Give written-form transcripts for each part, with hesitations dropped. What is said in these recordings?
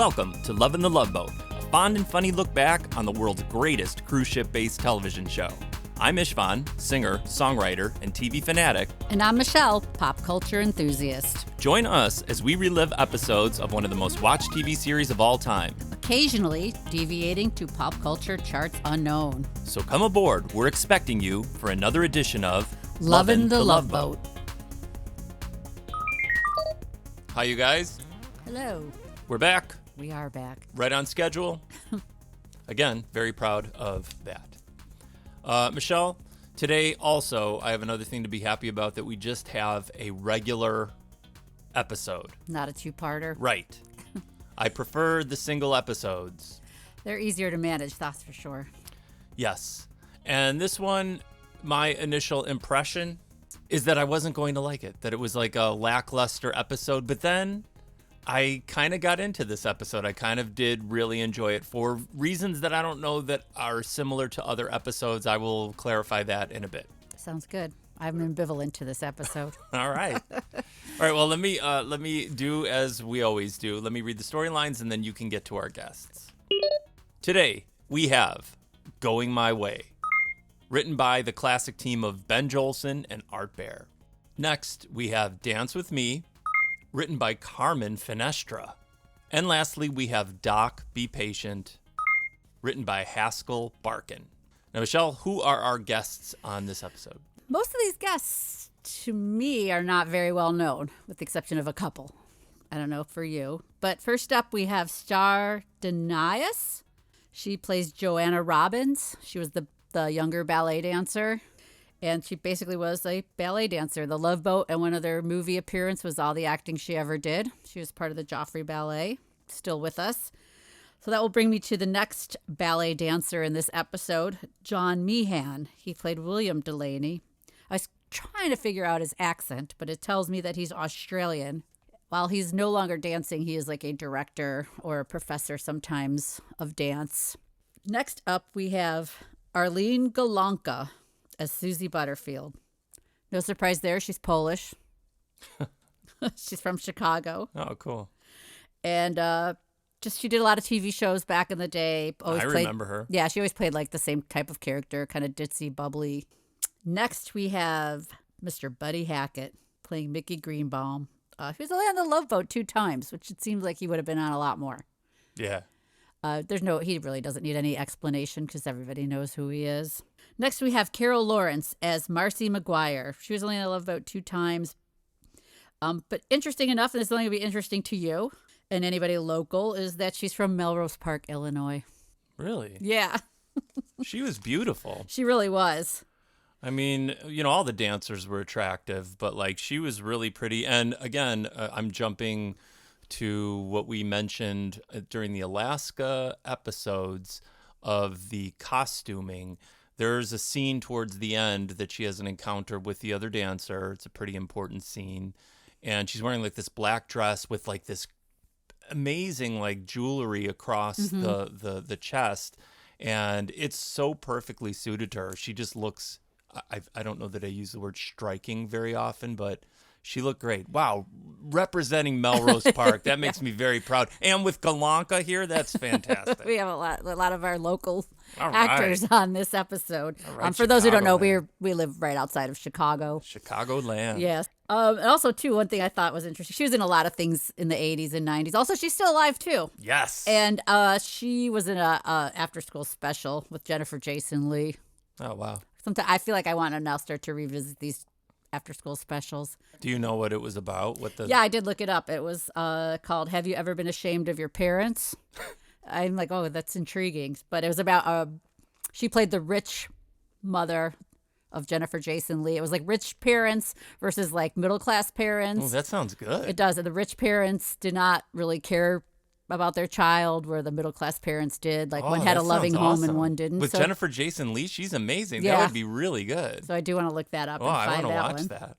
Welcome to Lovin The Loveboat, a fond and funny look back on the world's greatest cruise ship-based television show. I'm Istvan, singer, songwriter, and TV fanatic. And I'm Michelle, pop culture enthusiast. Join us as we relive episodes of one of the most watched TV series of all time. Occasionally deviating to pop culture charts unknown. So come aboard, we're expecting you for another edition of Lovin The Loveboat. Hi, you guys. Hello. We're back. We are back. Right on schedule. Again, very proud of that. Michelle, today also I have another thing to be happy about, that we just have a regular episode. Not a two-parter. Right. I prefer the single episodes. They're easier to manage, that's for sure. Yes. And this one, my initial impression is that I wasn't going to like it, that it was like a lackluster episode. But then I kind of got into this episode. I kind of did really enjoy it for reasons that I don't know that are similar to other episodes. I will clarify that in a bit. Sounds good. I'm ambivalent to this episode. All right. All right. Well, let me do as we always do. Let me read the storylines, and then you can get to our guests. Today, we have Going My Way, written by the classic team of Ben Jolson and Art Bear. Next, we have Dance With Me, written by Carmen Finestra. And lastly, we have Doc, Be Patient, written by Haskell Barkin. Now, Michelle, who are our guests on this episode? Most of these guests, to me, are not very well known, with the exception of a couple. I don't know for you. But first up, we have Starr Danias. She plays Joanna Robbins. She was the younger ballet dancer. And she basically was a ballet dancer. The Loveboat and one of their movie appearance was all the acting she ever did. She was part of the Joffrey Ballet, still with us. So that will bring me to the next ballet dancer in this episode, John Meehan. He played William Delaney. I was trying to figure out his accent, but it tells me that he's Australian. While he's no longer dancing, he is like a director or a professor sometimes of dance. Next up, we have Arlene Golanka as Susie Butterfield. No surprise there, she's Polish. She's from Chicago. Oh, cool. And she did a lot of TV shows back in the day. Remember her. Yeah, she always played like the same type of character, kind of ditzy, bubbly. Next, we have Mr. Buddy Hacket playing Mickey Greenbaum. He was only on the Loveboat 2 times, which it seems like he would have been on a lot more. Yeah. He really doesn't need any explanation because everybody knows who he is. Next, we have Carol Lawrence as Marcy McGuire. She was only on the Loveboat 2 times. But interesting enough, and this is only going to be interesting to you and anybody local, is that she's from Melrose Park, Illinois. Really? Yeah. She was beautiful. She really was. I mean, all the dancers were attractive, but like she was really pretty. And again, I'm jumping to what we mentioned during the Alaska episodes of the costuming. There's a scene towards the end that she has an encounter with the other dancer. It's a pretty important scene. And she's wearing like this black dress with like this amazing like jewelry across the chest. And it's so perfectly suited to her. She just looks, I don't know that I use the word striking very often, but she looked great. Wow. Representing Melrose Park. That makes me very proud. And with Golanka here, that's fantastic. We have a lot of our local actors on this episode. Right, for those who don't know, we live right outside of Chicago. Chicagoland. Yes. And also, too, one thing I thought was interesting, she was in a lot of things in the 80s and 90s. Also, she's still alive, too. Yes. And she was in a after-school special with Jennifer Jason Leigh. Oh, wow. Sometimes I feel like I want to now start to revisit these after-school specials. Do you know what it was about? Yeah, I did look it up. It was called Have You Ever Been Ashamed of Your Parents? I'm like, oh, that's intriguing. But it was about, she played the rich mother of Jennifer Jason Leigh. It was like rich parents versus like middle-class parents. Oh, that sounds good. It does. And the rich parents did not really care about their child, where the middle-class parents did. Like one had a loving home and one didn't. With Jennifer Jason Leigh, she's amazing. Yeah. That would be really good. So I do want to look that up Oh, and I find want to that watch one. that.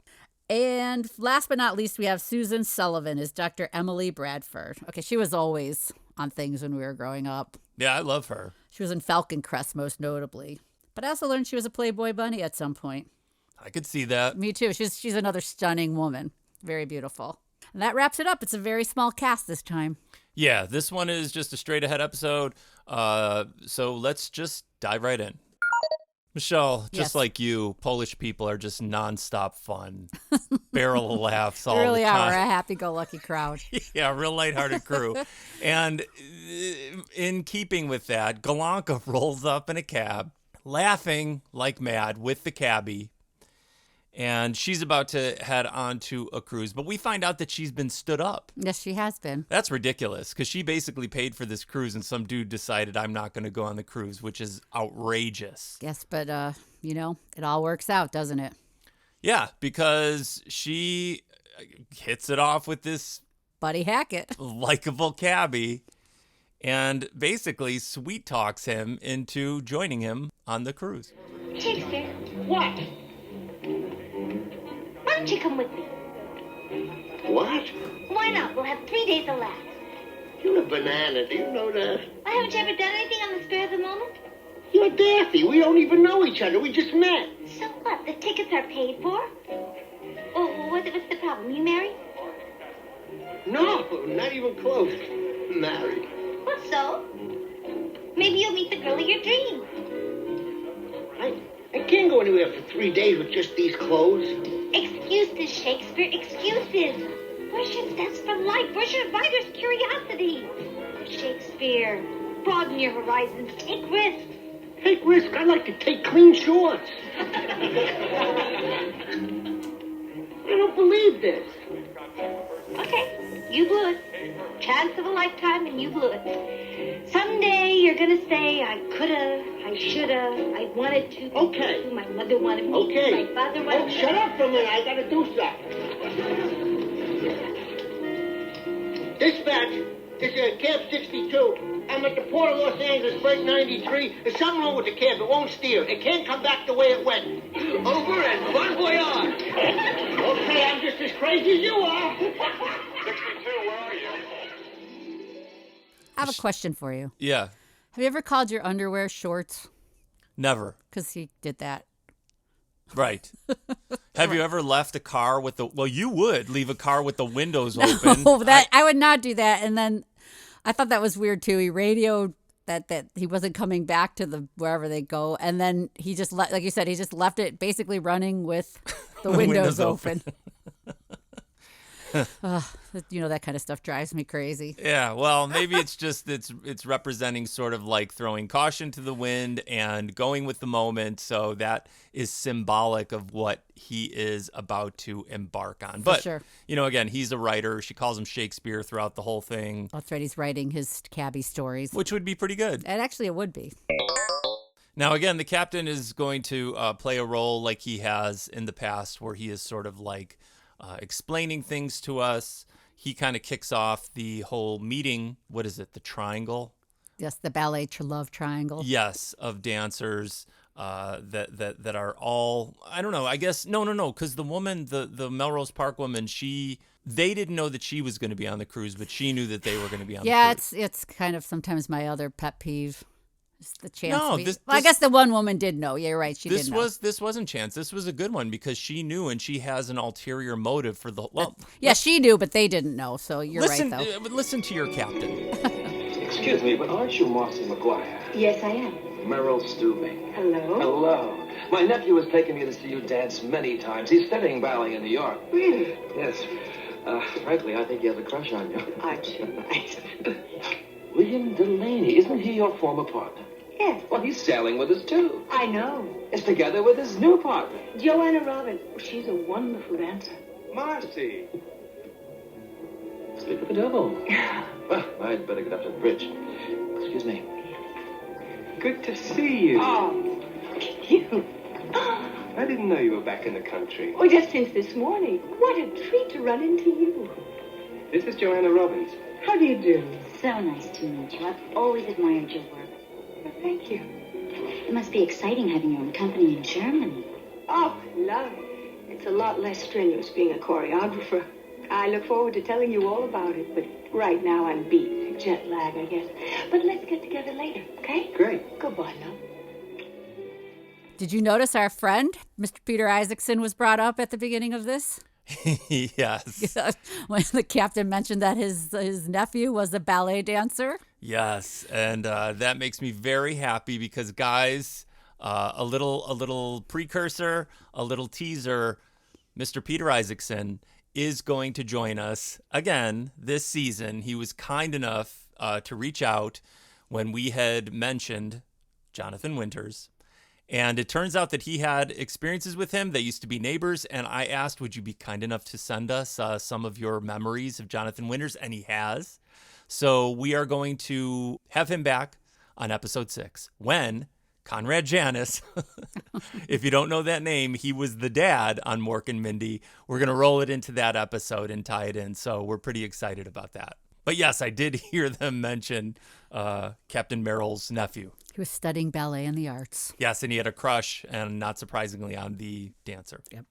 And last but not least, we have Susan Sulivan as Dr. Emily Bradford. Okay, she was always on things when we were growing up. Yeah, I love her. She was in Falcon Crest, most notably. But I also learned she was a Playboy bunny at some point. I could see that. Me too. She's another stunning woman. Very beautiful. And that wraps it up. It's a very small cast this time. Yeah, this one is just a straight ahead episode. So let's just dive right in. Michelle, just Yes. like you, Polish people are just nonstop fun. Barrel of laughs all They really the are a time. happy-go-lucky crowd. Yeah, real lighthearted crew. And in keeping with that, Golanka rolls up in a cab, laughing like mad with the cabbie. And she's about to head on to a cruise. But we find out that she's been stood up. Yes, she has been. That's ridiculous because she basically paid for this cruise and some dude decided I'm not going to go on the cruise, which is outrageous. Yes, but, it all works out, doesn't it? Yeah, because she hits it off with this Buddy Hacket. likable cabbie and basically sweet talks him into joining him on the cruise. Shakespeare. What? Why don't you come with me? What? Why not? We'll have 3 days of laughs. You're a banana. Do you know that? Why, haven't you ever done anything on the spur of the moment? You're Daffy. We don't even know each other. We just met. So what? The tickets are paid for? Oh, what's the problem? You married? No, not even close. Married. Well, so? Maybe you'll meet the girl of your dreams. I can't go anywhere for 3 days with just these clothes. Excuses, Shakespeare, excuses. Where's your zest for life? Where's your writer's curiosity? Shakespeare, broaden your horizons. Take risks. Take risk. I like to take clean shorts. I don't believe this. Okay, you blew it. Chance of a lifetime and you blew it. Someday you're gonna say, I coulda, I shoulda, I wanted to. Okay. My mother wanted me. Okay. My father wanted Oh, me. shut up for a minute. I gotta do something. Dispatch. This is cab 62. I'm at the Port of Los Angeles, flight 93. There's something wrong with the cab. It won't steer. It can't come back the way it went. Over and bon voyage. Okay, I'm just as crazy as you are. 62, where are you? I have a question for you. Yeah, Have you ever called your underwear shorts? never. Because he did that. Right. Have you ever left a car with the, well, you would leave a car with the windows open. Oh, I would not do that. And then I thought that was weird too. He radioed that he wasn't coming back to the wherever they go, and then he just like you said, he just left it basically running with the windows open. That kind of stuff drives me crazy. Yeah, well, maybe it's just it's representing sort of like throwing caution to the wind and going with the moment. So that is symbolic of what he is about to embark on. But sure. Again, he's a writer. She calls him Shakespeare throughout the whole thing, That's right. He's writing his cabbie stories. which would be pretty good. And actually, it would be. Now, again, the captain is going to play a role like he has in the past, where he is sort of like explaining things to us. He kind of kicks off the whole meeting. What is it? The triangle? Yes, the ballet love triangle. Yes, of dancers that are all, I don't know. I guess no, because the woman, the Melrose Park woman, they didn't know that she was going to be on the cruise, but she knew that they were going to be on the cruise. Yeah, it's kind of sometimes my other pet peeve. Just the chance. No, I guess the one woman did know. Yeah, you're right. She did know. This wasn't chance. This was a good one because she knew, and she has an ulterior motive for the. Well, Yeah, she knew, but they didn't know. So you're right, though. Listen to your captain. Excuse me, but aren't you Marcy McGuire? Yes, I am. Merrill Stubing. Hello? Hello. My nephew has taken me to see you dance many times. He's studying ballet in New York. Really? Yes. Frankly, I think he has a crush on you. Aren't you nice? William Delaney, isn't he your former partner? Yes. Well, he's sailing with us, too. I know. He's together with his new partner. Joanna Robin. She's a wonderful dancer. Marcy. Sleep with the devil. Well, I'd better get up to the bridge. Excuse me. Good to see you. Oh, you. I didn't know you were back in the country. Oh, just since this morning. What a treat to run into you. This is Joanna Robbins. How do you do? So nice to meet you. I've always admired your work. Well, thank you. It must be exciting having your own company in Germany. Oh, love it. It's a lot less strenuous being a choreographer. I look forward to telling you all about it, but right now I'm beat. Jet lag, I guess. But let's get together later, okay? Great. Goodbye, love. Did you notice our friend, Mr. Peter Isaacson, was brought up at the beginning of this? Yes. When the captain mentioned that his nephew was a ballet dancer. Yes, and that makes me very happy because, guys, a little precursor, a little teaser. Mr. Peter Isaacson is going to join us again this season. He was kind enough to reach out when we had mentioned Jonathan Winters. And it turns out that he had experiences with him. They used to be neighbors. And I asked, would you be kind enough to send us some of your memories of Jonathan Winters? And he has. So we are going to have him back on episode 6 when Conrad Janis, if you don't know that name, he was the dad on Mork and Mindy. We're going to roll it into that episode and tie it in. So we're pretty excited about that. But yes, I did hear them mention Captain Merrill's nephew. He was studying ballet and the arts. Yes, and he had a crush, and not surprisingly, on the dancer. Yep.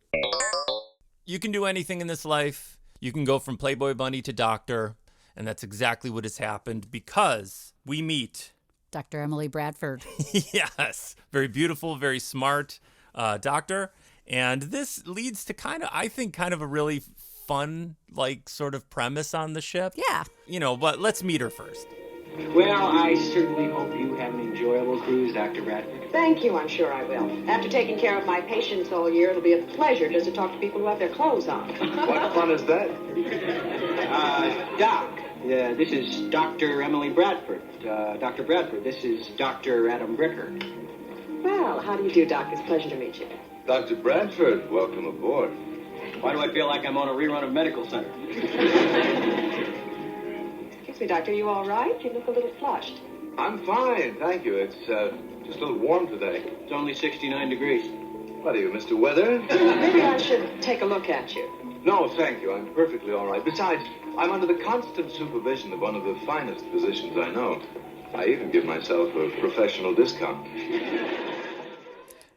You can do anything in this life. You can go from Playboy Bunny to doctor, and that's exactly what has happened because we meet Dr. Emily Bradford. Yes, very beautiful, very smart doctor. And this leads to I think, kind of a really fun, sort of premise on the ship. Yeah. But let's meet her first. Well, I certainly hope you have an enjoyable cruise, Dr. Bradford. Thank you, I'm sure I will. After taking care of my patients all year, it'll be a pleasure just to talk to people who have their clothes on. What fun is that? Doc, this is Dr. Emily Bradford. Dr. Bradford, this is Dr. Adam Bricker. Well, how do you do, Doc? It's a pleasure to meet you. Dr. Bradford, welcome aboard. Why do I feel like I'm on a rerun of Medical Center? Excuse me, Doctor, you all right? You look a little flushed. I'm fine, thank you. It's just a little warm today. It's only 69 degrees. What are you, Mr. Weather? Maybe I should take a look at you. No, thank you. I'm perfectly all right. Besides, I'm under the constant supervision of one of the finest physicians I know. I even give myself a professional discount.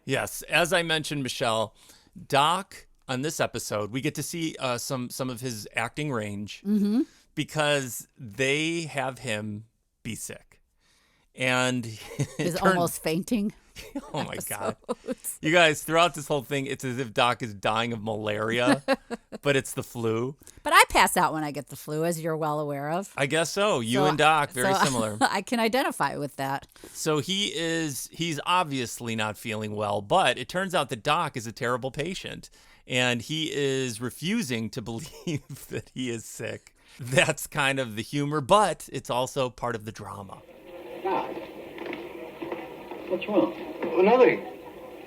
Yes, as I mentioned, Michelle, Doc, on this episode, we get to see some of his acting range because they have him be sick. And He's almost fainting. Oh, my God. You guys, throughout this whole thing, it's as if Doc is dying of malaria, but it's the flu. But I pass out when I get the flu, as you're well aware of. I guess so. You and Doc, very similar. I can identify with that. So he's obviously not feeling well, but it turns out that Doc is a terrible patient, and he is refusing to believe that he is sick. That's kind of the humor, but it's also part of the drama. Doc, what's wrong? Nothing.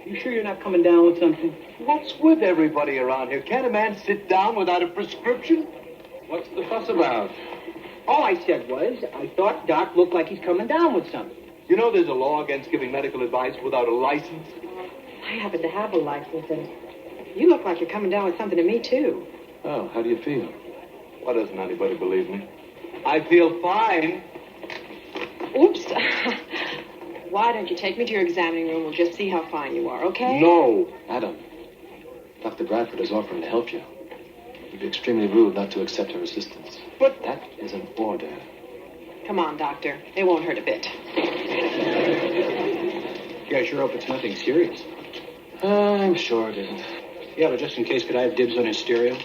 You sure you're not coming down with something? What's with everybody around here? Can't a man sit down without a prescription? What's the fuss about? All I said was, I thought Doc looked like he's coming down with something. You know there's a law against giving medical advice without a license? I happen to have a license, and you look like you're coming down with something to me, too. Oh, how do you feel? Why doesn't anybody believe me? I feel fine. Oops. Why don't you take me to your examining room? We'll just see how fine you are, okay? No. Adam, Dr. Bradford is offering to help you. It would be extremely rude not to accept her assistance. But that is an order. Come on, Doctor. It won't hurt a bit. Yeah, sure hope it's nothing serious. I'm sure it isn't. Yeah, but just in case, could I have dibs on his stereo?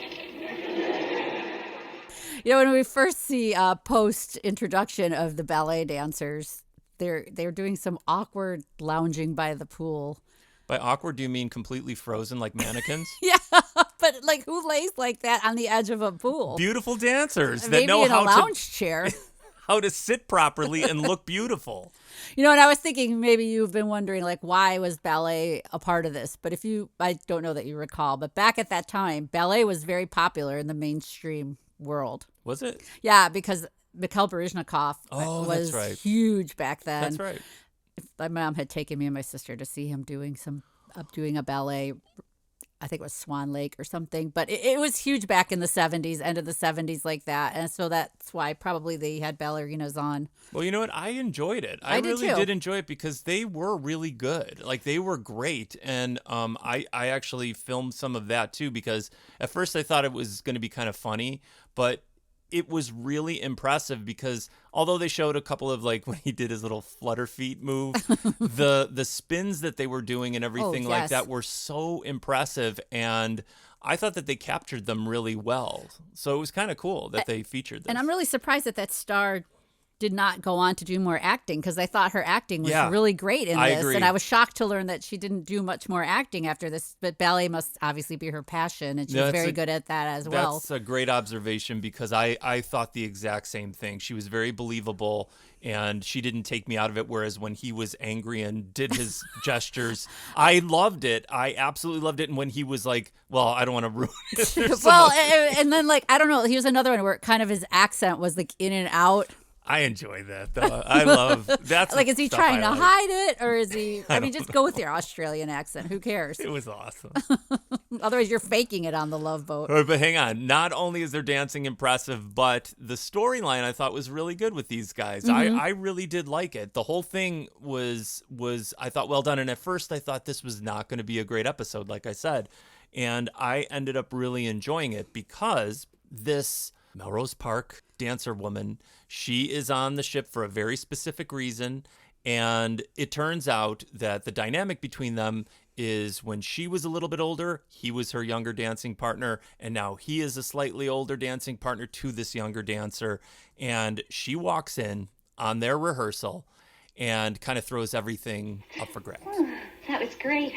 When we first see post-introduction of the ballet dancers, they're doing some awkward lounging by the pool. By awkward, do you mean completely frozen like mannequins? Yeah, but who lays like that on the edge of a pool? Beautiful dancers that Maybe know in a lounge chair. How to sit properly and look beautiful. And I was thinking maybe you've been wondering, why was ballet a part of this? But I don't know that you recall, but back at that time, ballet was very popular in the mainstream world. Was it? Yeah, because Mikhail Baryshnikov was that's right. huge back then. That's right. My mom had taken me and my sister to see him doing a ballet. I think it was Swan Lake or something, but it was huge back in the 70s, end of the 70s like that. And so that's why probably they had ballerinas on. Well, you know what? I enjoyed it. I really did enjoy it because they were really good. They were great. And I actually filmed some of that too because at first I thought it was going to be kind of funny, but it was really impressive because although they showed a couple of like when he did his little flutter feet move, the spins that they were doing and everything like that were so impressive, and I thought that they captured them really well. So it was kind of cool that they featured this. And I'm really surprised that Starr did not go on to do more acting, because I thought her acting was really great in this. Agree. And I was shocked to learn that she didn't do much more acting after this. But ballet must obviously be her passion, and she's very good at that as well. That's a great observation, because I thought the exact same thing. She was very believable, and she didn't take me out of it, whereas when he was angry and did his gestures, I loved it. I absolutely loved it. And when he was like, well, I don't want to ruin it. Well, and then like, I don't know, here's another one where kind of his accent was like in and out. I enjoy that, though. I love that. Like, is he trying to hide it, or is he? I mean, just go with your Australian accent. Who cares? It was awesome. Otherwise, you're faking it on the Love Boat. But hang on. Not only is their dancing impressive, but the storyline I thought was really good with these guys. I really did like it. The whole thing was I thought well done. And at first, I thought this was not going to be a great episode, like I said. And I ended up really enjoying it because this Melrose Park dancer woman, she is on the ship for a very specific reason. And it turns out that the dynamic between them is when she was a little bit older, he was her younger dancing partner. And now he is a slightly older dancing partner to this younger dancer. And she walks in on their rehearsal and kind of throws everything up for grabs. Oh, that was great.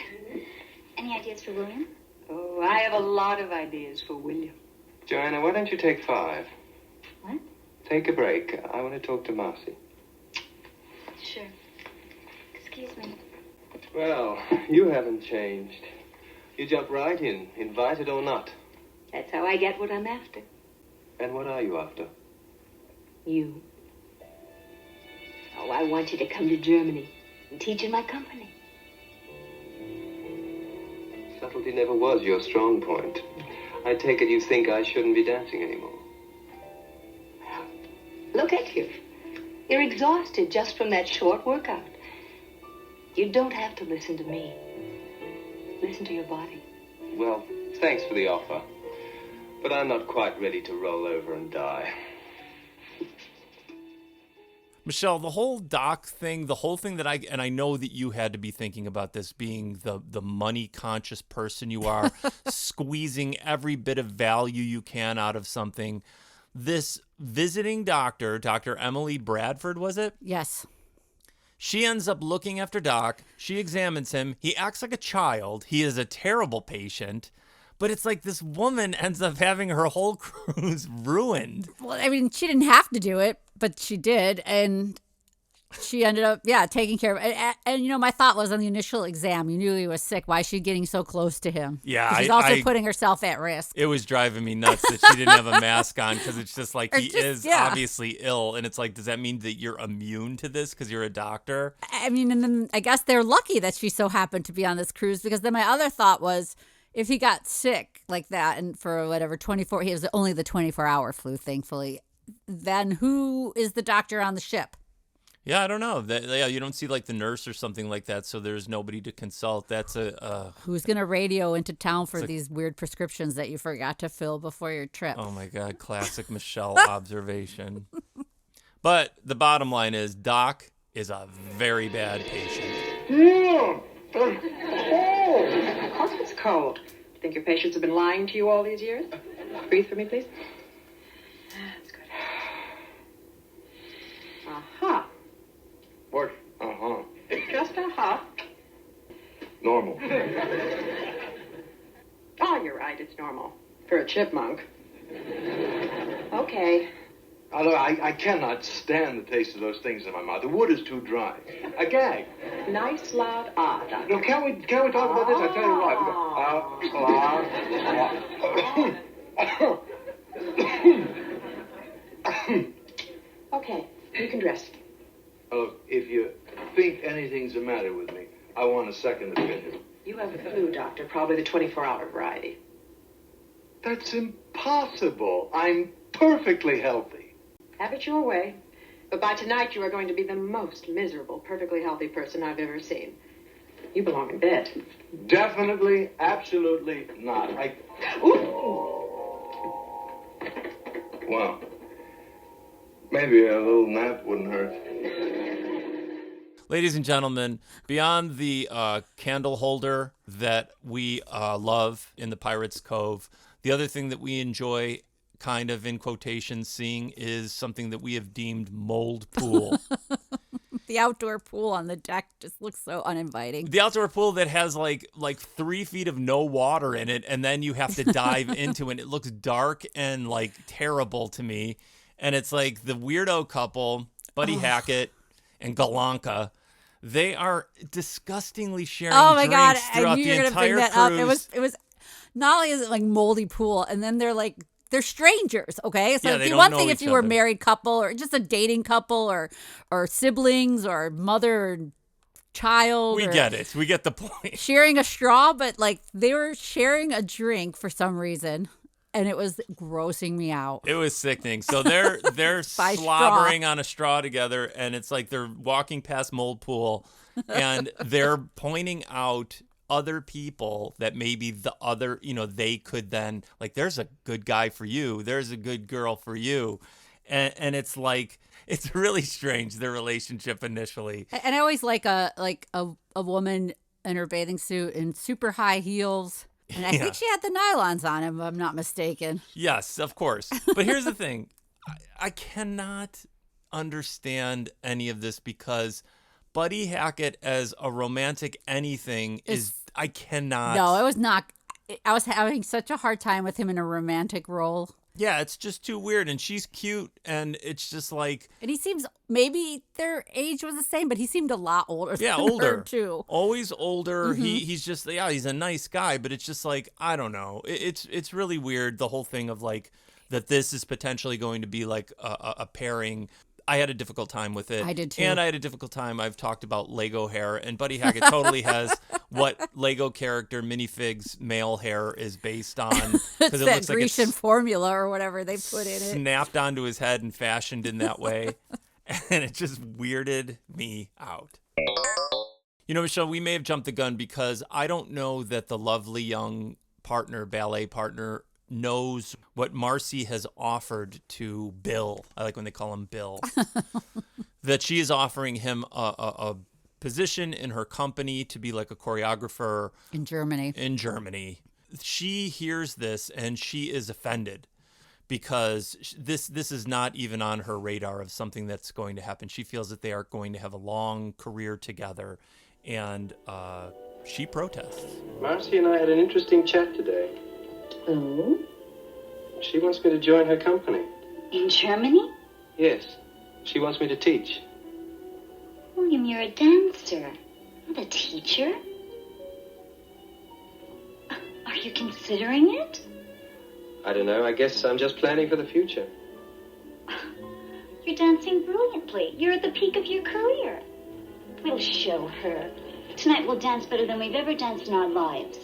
Any ideas for William? Oh, I have a lot of ideas for William. Joanna, why don't you take 5? What? Take a break. I want to talk to Marcy. Sure. Excuse me. Well, you haven't changed. You jump right in, invited or not. That's how I get what I'm after. And what are you after? You. Oh, I want you to come to Germany and teach in my company. Subtlety never was your strong point. I take it you think I shouldn't be dancing anymore. Look at you. You're exhausted just from that short workout. You don't have to listen to me. Listen to your body. Well, thanks for the offer. But I'm not quite ready to roll over and die. Michelle, the whole doc thing, the whole thing that I know that you had to be thinking about this, being the money conscious person you are, squeezing every bit of value you can out of something. This visiting doctor, Dr. Emily Bradford, was it? Yes. She ends up looking after Doc. She examines him. He acts like a child. He is a terrible patient. But it's like this woman ends up having her whole cruise ruined. Well, I mean, she didn't have to do it, but she did. And she ended up, taking care of it. And, you know, my thought was on the initial exam, you knew he was sick. Why is she getting so close to him? Yeah. She's also putting herself at risk. It was driving me nuts that she didn't have a mask on, because it's just like he is obviously ill. And it's like, does that mean that you're immune to this because you're a doctor? I mean, and then I guess they're lucky that she so happened to be on this cruise, because then my other thought was, if he got sick like that and for whatever, 24, he was only the 24-hour flu, thankfully, then who is the doctor on the ship? Yeah, I don't know. You don't see like the nurse or something like that, so there's nobody to consult. That's who's going to radio into town for these weird prescriptions that you forgot to fill before your trip? Oh, my God. Classic Michelle observation. But the bottom line is Doc is a very bad patient. Of course it's cold. Think your patients have been lying to you all these years? Breathe for me, please. That's good. Uh-huh. What? Uh-huh. Just uh-huh. Normal. Oh, you're right. It's normal. For a chipmunk. Okay. Although I cannot stand the taste of those things in my mouth. The wood is too dry. I gag. Nice loud doctor. No, can we talk about this? I tell you what. Okay, you can dress. If you think anything's the matter with me, I want a second opinion. You have the flu, doctor. Probably the 24-hour variety. That's impossible. I'm perfectly healthy. Have it your way. But by tonight, you are going to be the most miserable, perfectly healthy person I've ever seen. You belong in bed. Definitely, absolutely not. Ooh. Wow. Maybe a little nap wouldn't hurt. Ladies and gentlemen, beyond the candle holder that we love in the Pirates Cove, the other thing that we enjoy, kind of in quotations, seeing is something that we have deemed mold pool. The outdoor pool on the deck just looks so uninviting. The outdoor pool that has like 3 feet of no water in it, and then you have to dive into it. It looks dark and like terrible to me. And it's like the weirdo couple, Buddy Hacket and Golanka. They are disgustingly sharing drinks throughout the entire cruise. It was not only is it like moldy pool, and then they're strangers, okay? So Yeah, it'd they be don't one know thing if each you were a other. married couple or just a dating couple or siblings or mother and child. We or get it. We get the point. sharing a straw, but like they were sharing a drink for some reason, and it was grossing me out. It was sickening. So they're By slobbering on a straw together, and it's like they're walking past mold pool, and they're pointing out other people that maybe the other, they could then, like, there's a good guy for you, there's a good girl for you, and it's like, it's really strange, their relationship initially. And I always like a woman in her bathing suit and super high heels. And I think she had the nylons on, if I'm not mistaken. Yes, of course. But here's the thing. I cannot understand any of this because Buddy Hacket as a romantic anything I cannot. No, it was not. I was having such a hard time with him in a romantic role. Yeah, it's just too weird. And she's cute. And it's just like. And he seems, maybe their age was the same, but he seemed a lot older than older her, too. Always older. Mm-hmm. He's just, he's a nice guy. But it's just like, I don't know. It's really weird, the whole thing of like, that this is potentially going to be like a pairing. I had a difficult time with it. I did too. And I had a difficult time. I've talked about Lego hair, and Buddy Hacket totally has what Lego character Minifig's male hair is based on. It's it that looks like Grecian it's formula or whatever they put in it. snapped onto his head and fashioned in that way. And it just weirded me out. Michelle, we may have jumped the gun because I don't know that the lovely young ballet partner, knows what Marcy has offered to Bill. I like when they call him Bill. That she is offering him a position in her company to be like a choreographer. In Germany. She hears this and she is offended because this is not even on her radar of something that's going to happen. She feels that they are going to have a long career together, and she protests. Marcy and I had an interesting chat today. Oh? She wants me to join her company. In Germany? Yes. She wants me to teach. William, you're a dancer, not a teacher. Are you considering it? I don't know. I guess I'm just planning for the future. You're dancing brilliantly. You're at the peak of your career. We'll show her. Tonight we'll dance better than we've ever danced in our lives.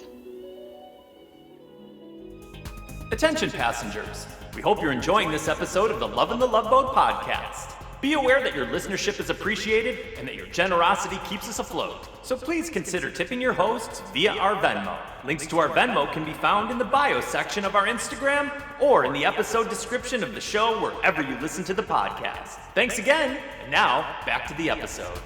Attention passengers, we hope you're enjoying this episode of the Lovin The Loveboat podcast. Be aware that your listenership is appreciated and that your generosity keeps us afloat. So please consider tipping your hosts via our Venmo. Links to our Venmo can be found in the bio section of our Instagram or in the episode description of the show wherever you listen to the podcast. Thanks again, and now back to the episode.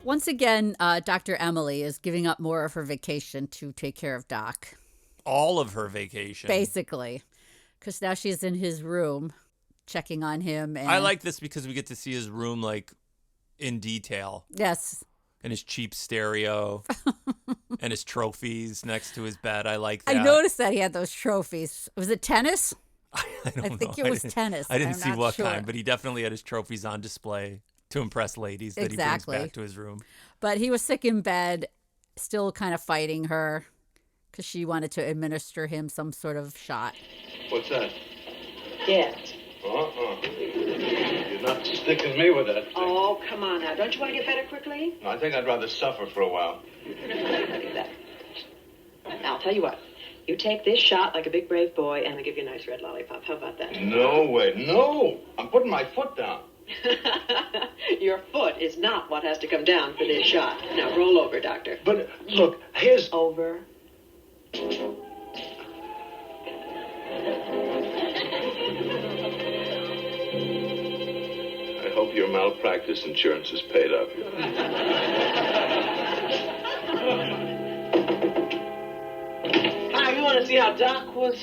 Once again, Dr. Emily is giving up more of her vacation to take care of Doc. All of her vacation. Basically. Because now she's in his room checking on him. And I like this because we get to see his room like in detail. Yes. And his cheap stereo and his trophies next to his bed. I like that. I noticed that he had those trophies. Was it tennis? I don't know. think it was tennis. I didn't I'm see not what sure. kind, but he definitely had his trophies on display to impress ladies that he brings back to his room. But he was sick in bed, still kind of fighting her because she wanted to administer him some sort of shot. What's that? Yes. You're not sticking me with that thing. Oh, come on now. Don't you want to get better quickly? No, I think I'd rather suffer for a while. Now, I'll tell you what. You take this shot like a big brave boy, and I'll give you a nice red lollipop. How about that? No way. No! I'm putting my foot down. Your foot is not what has to come down for this shot. Now, roll over, Doctor. But, look, here's... Over. hope your malpractice insurance is paid up. Hi, you want to see how Doc was?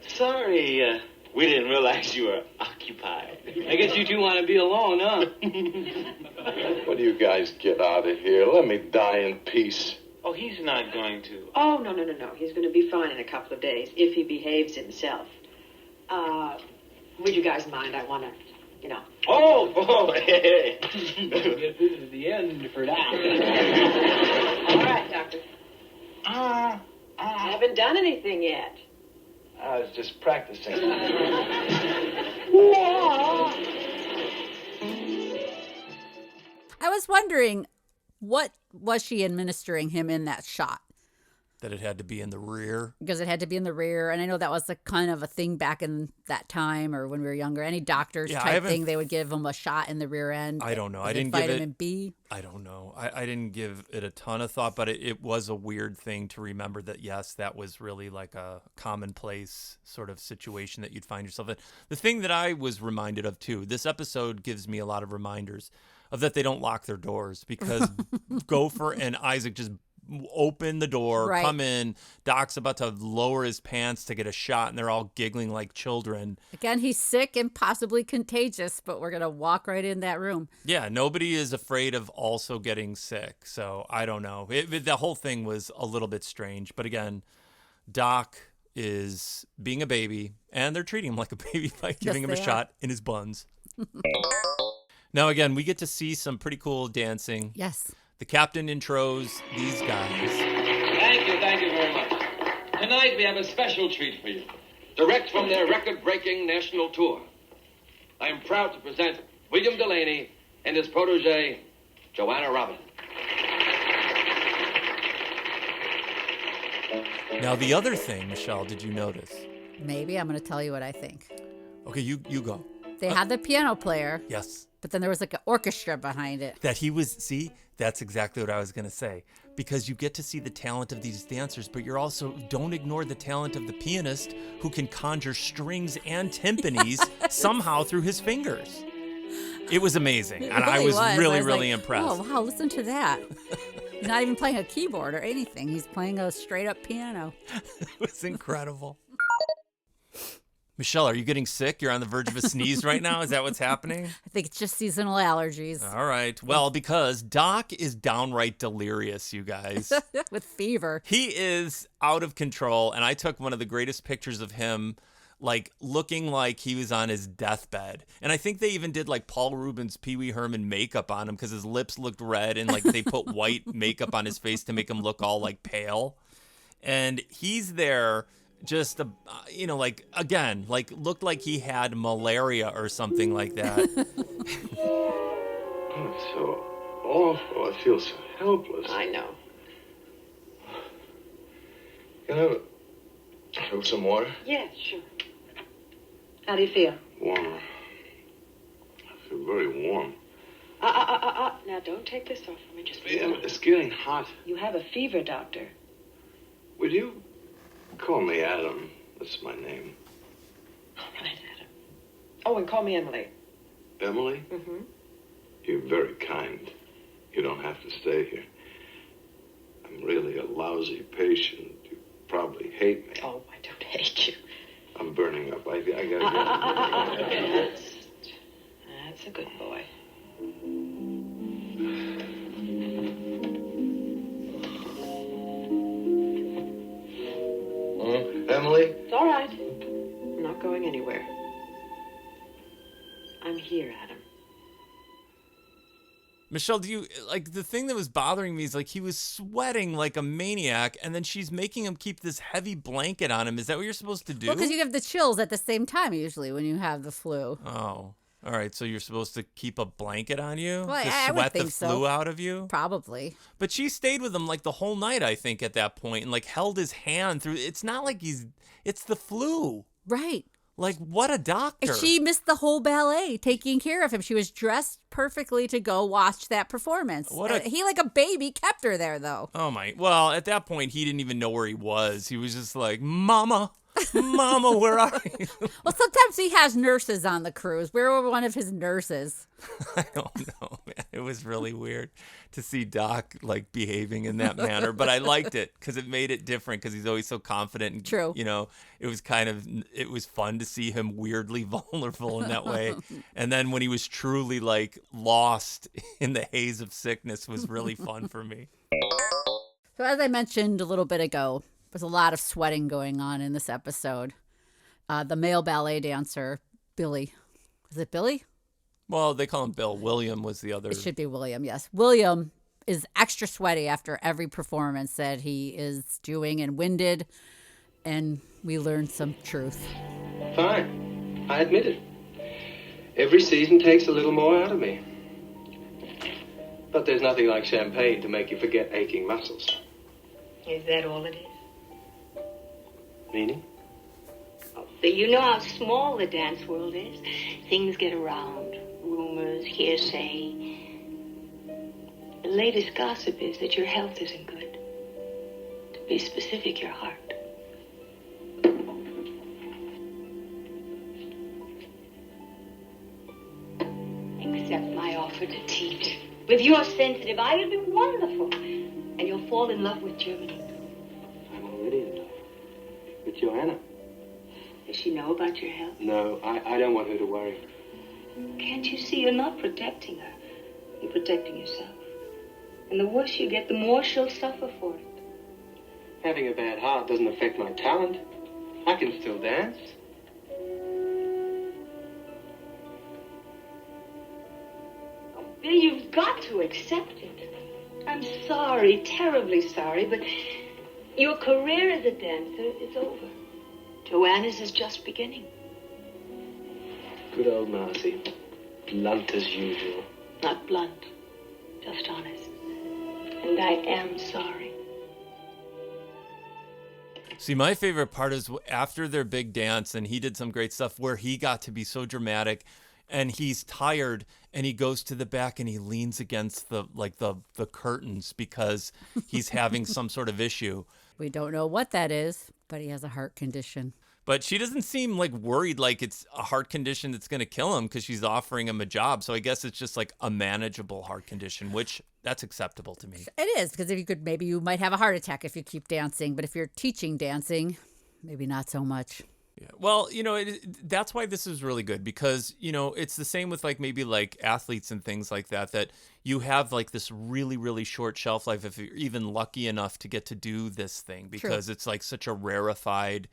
Sorry. We didn't realize you were occupied. I guess you two want to be alone, huh? What do you guys get out of here? Let me die in peace. Oh, he's not going to. Oh, no. He's going to be fine in a couple of days if he behaves himself. Would you guys mind? I want to, Hey. We'll get this at the end for that. All right, Doctor. I haven't done anything yet. I was just practicing. I was wondering, what was she administering him in that shot? That it had to be in the rear. Because it had to be in the rear. And I know that was a kind of a thing back in that time or when we were younger. Any doctors type thing, they would give him a shot in the rear end. I don't know. I didn't give vitamin B. I don't know. I didn't give it a ton of thought, but it was a weird thing to remember that, yes, that was really like a commonplace sort of situation that you'd find yourself in. The thing that I was reminded of, too, this episode gives me a lot of reminders of that they don't lock their doors because Gopher and Isaac just open the door, come in. Doc's about to lower his pants to get a shot, and they're all giggling like children. Again, he's sick and possibly contagious, but we're going to walk right in that room. Yeah, nobody is afraid of also getting sick, so I don't know. The whole thing was a little bit strange, but again, Doc is being a baby, and they're treating him like a baby by giving him a shot in his buns. Now, again, we get to see some pretty cool dancing. Yes. The captain intros these guys. Thank you very much. Tonight we have a special treat for you. Direct from their record-breaking national tour. I am proud to present William Delaney and his protege, Joanna Robin. Now, the other thing, Michelle, did you notice? Maybe. I'm going to tell you what I think. Okay, you go. They had the piano player. Yes. But then there was like an orchestra behind it. That's exactly what I was going to say. Because you get to see the talent of these dancers, but you're also, don't ignore the talent of the pianist who can conjure strings and timpanis somehow through his fingers. It was amazing. And I was really impressed. Oh, wow, listen to that. He's not even playing a keyboard or anything. He's playing a straight up piano. It was incredible. Michelle, are you getting sick? You're on the verge of a sneeze right now? Is that what's happening? I think it's just seasonal allergies. All right. Well, because Doc is downright delirious, you guys. With fever. He is out of control, and I took one of the greatest pictures of him, like, looking like he was on his deathbed. And I think they even did, like, Paul Rubens' Pee Wee Herman makeup on him because his lips looked red, and, like, they put white makeup on his face to make him look all, like, pale. And he's there... just, looked like he had malaria or something like that. Oh, it's so awful. I feel so helpless. I know. Can I have some water? Yeah, sure. How do you feel? Warmer. I feel very warm. Now, don't take this off for me. Just It's getting hot. You have a fever, Doctor. Would you... call me Adam. That's my name. All right, Adam. Oh, and call me Emily. Emily? Mm-hmm. You're very kind. You don't have to stay here. I'm really a lousy patient. You probably hate me. Oh, I don't hate you. I'm burning up. I gotta go. That's a good boy. Emily? It's all right. I'm not going anywhere. I'm here, Adam. Michelle, the thing that was bothering me is, like, he was sweating like a maniac, and then she's making him keep this heavy blanket on him. Is that what you're supposed to do? Well, because you have the chills at the same time, usually, when you have the flu. Oh. All right, so you're supposed to keep a blanket on you well, to I sweat would think the flu so. out of you? Probably. But she stayed with him, like, the whole night, I think, at that point, and, like, held his hand through. It's not like it's the flu. Right. Like, what a doctor. She missed the whole ballet taking care of him. She was dressed perfectly to go watch that performance. He, like a baby, kept her there, though. Oh, my. Well, at that point, he didn't even know where he was. He was just like, Mama. Mama, where are you? Well, sometimes he has nurses on the cruise. Where were one of his nurses? I don't know, man. It was really weird to see Doc like behaving in that manner, but I liked it because it made it different because he's always so confident. And, True. You know, it was fun to see him weirdly vulnerable in that way. And then when he was truly like lost in the haze of sickness was really fun for me. So as I mentioned a little bit ago, there's a lot of sweating going on in this episode. The male ballet dancer, Billy. Is it Billy? Well, they call him Bill. William was the other. It should be William, yes. William is extra sweaty after every performance that he is doing and winded, and we learned some truth. Fine. I admit it. Every season takes a little more out of me. But there's nothing like champagne to make you forget aching muscles. Is that all it is? Meaning? You know how small the dance world is. Things get around. Rumors, hearsay. The latest gossip is that your health isn't good. To be specific, your heart. Accept my offer to teach. With your sensitive eye, it'll be wonderful. And you'll fall in love with Germany. I'm already in love. With Joanna. Does she know about your health? No, I don't want her to worry. Can't you see you're not protecting her? You're protecting yourself. And the worse you get, the more she'll suffer for it. Having a bad heart doesn't affect my talent. I can still dance. Bill, you've got to accept it. I'm sorry, terribly sorry, but your career as a dancer is over. Joanna's is just beginning. Good old Marcy. Blunt as usual. Not blunt, just honest. And I am sorry. See, my favorite part is after their big dance, and he did some great stuff where he got to be so dramatic, and he's tired, and he goes to the back and he leans against the curtains because he's having some sort of issue. We don't know what that is, but he has a heart condition. But she doesn't seem like worried like it's a heart condition that's going to kill him because she's offering him a job. So I guess it's just like a manageable heart condition, which that's acceptable to me. It is, because if you could, maybe you might have a heart attack if you keep dancing. But if you're teaching dancing, maybe not so much. Yeah. Well, you know, that's why this is really good because, you know, it's the same with like maybe like athletes and things like that you have like this really, really short shelf life if you're even lucky enough to get to do this thing because It's like such a rarefied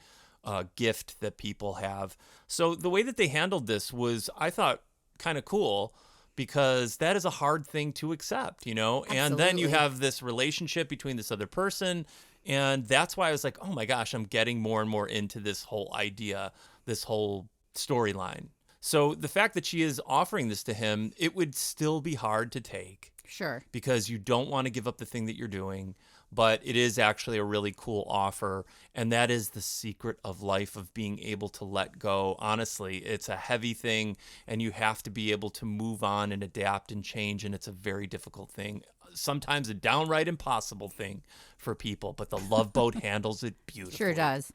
gift that people have. So the way that they handled this was, I thought, kind of cool because that is a hard thing to accept, you know? Absolutely. And then you have this relationship between this other person. And that's why I was like, oh my gosh, I'm getting more and more into this whole idea, this whole storyline. So the fact that she is offering this to him, it would still be hard to take. Sure. Because you don't want to give up the thing that you're doing, but it is actually a really cool offer. And that is the secret of life, of being able to let go. Honestly, it's a heavy thing and you have to be able to move on and adapt and change. And it's a very difficult thing. Sometimes a downright impossible thing for people, but the Love Boat handles it beautifully. Sure does.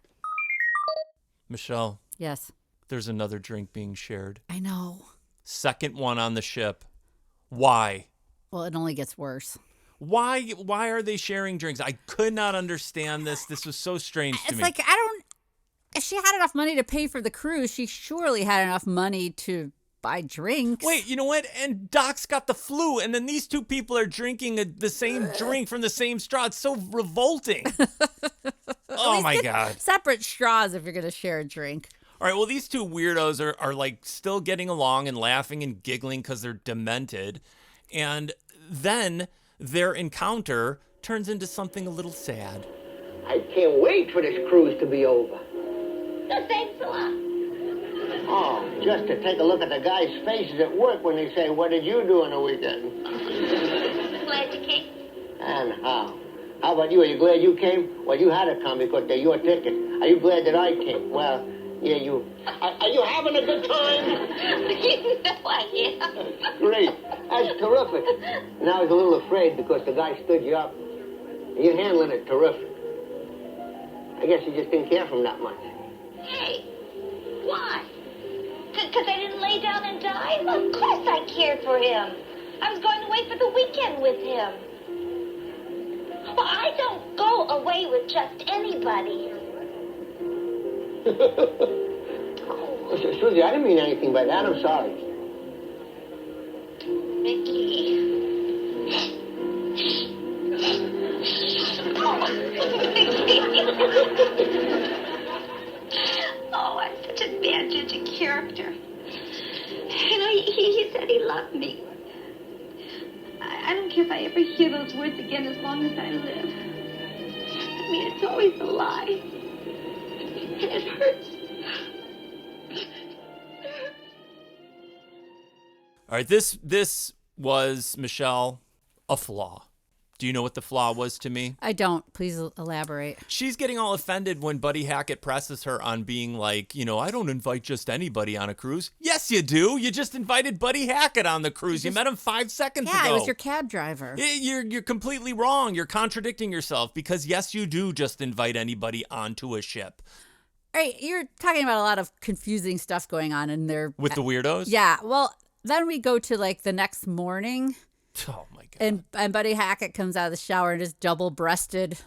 Michelle. Yes. There's another drink being shared. I know. Second one on the ship. Why? Well, it only gets worse. Why are they sharing drinks? I could not understand this. This was so strange to me. It's like, if she had enough money to pay for the cruise, she surely had enough money to buy drinks. Wait, you know what? And Doc's got the flu, and then these two people are drinking the same drink from the same straw. It's so revolting. Oh, my God. Separate straws if you're going to share a drink. All right, well, these two weirdos are like still getting along and laughing and giggling because they're demented. And then their encounter turns into something a little sad. I can't wait for this cruise to be over. So thanks a lot. Oh, just to take a look at the guys' faces at work when they say, what did you do on the weekend? Glad you came. And how? How about you? Are you glad you came? Well, you had to come because they're your ticket. Are you glad that I came? Well, yeah, you. Are you having a good time? You know I am. Great. That's terrific. And I was a little afraid because the guy stood you up. You're handling it terrific. I guess you just didn't care for him that much. Hey, why? Because I didn't lay down and die? Of course I cared for him. I was going away for the weekend with him. Well, I don't go away with just anybody. Susie, I didn't mean anything by that. I'm sorry. Mickey. Oh, I'm such a bad judge of character. You know, he said he loved me. I don't care if I ever hear those words again as long as I live. I mean, it's always a lie. And it hurts. All right, this was, Michelle, a flaw. Do you know what the flaw was to me? I don't. Please elaborate. She's getting all offended when Buddy Hackett presses her on being like, I don't invite just anybody on a cruise. Yes, you do. You just invited Buddy Hackett on the cruise. You met him 5 seconds ago. Yeah, it was your cab driver. You're completely wrong. You're contradicting yourself because, yes, you do just invite anybody onto a ship. All right, you're talking about a lot of confusing stuff going on in there. With the weirdos? Yeah, well, then we go to, like, the next morning. Oh, my God. And Buddy Hackett comes out of the shower in his double-breasted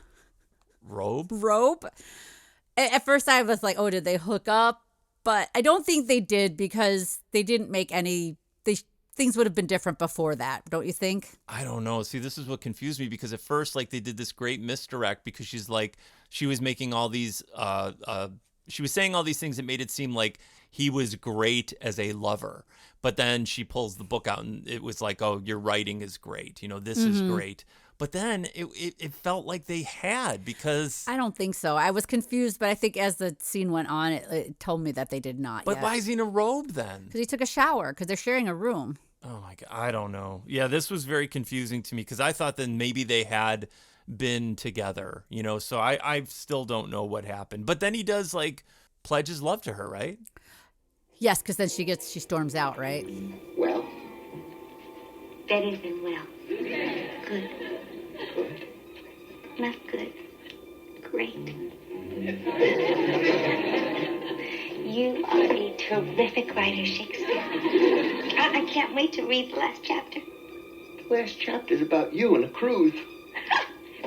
robe. At first I was like, oh, did they hook up? But I don't think they did because they didn't make any... Things would have been different before that, don't you think? I don't know. See, this is what confused me because at first, like, they did this great misdirect because she was making all these... she was saying all these things that made it seem like he was great as a lover. But then she pulls the book out and it was like, oh, your writing is great. This is great. But then it felt like they had because... I don't think so. I was confused, but I think as the scene went on, it told me that they did not But yet. why is he in a robe then? Because he took a shower, because they're sharing a room. Oh, my God. I don't know. Yeah, this was very confusing to me because I thought that maybe they had been together, so I still don't know what happened. But then he does, like, pledge his love to her, right? Yes, because then she storms out, right? Well? Better than well. Good. Not good. Great. You are a terrific writer, Shakespeare. I can't wait to read the last chapter. The last chapter's about you and a cruise.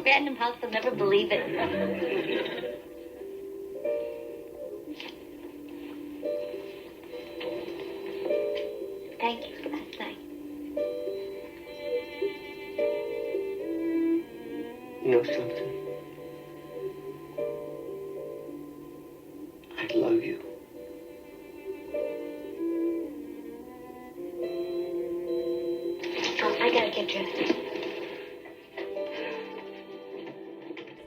Random House will never believe it. Thank you for last night. You know something? I love you. Oh, I gotta get dressed.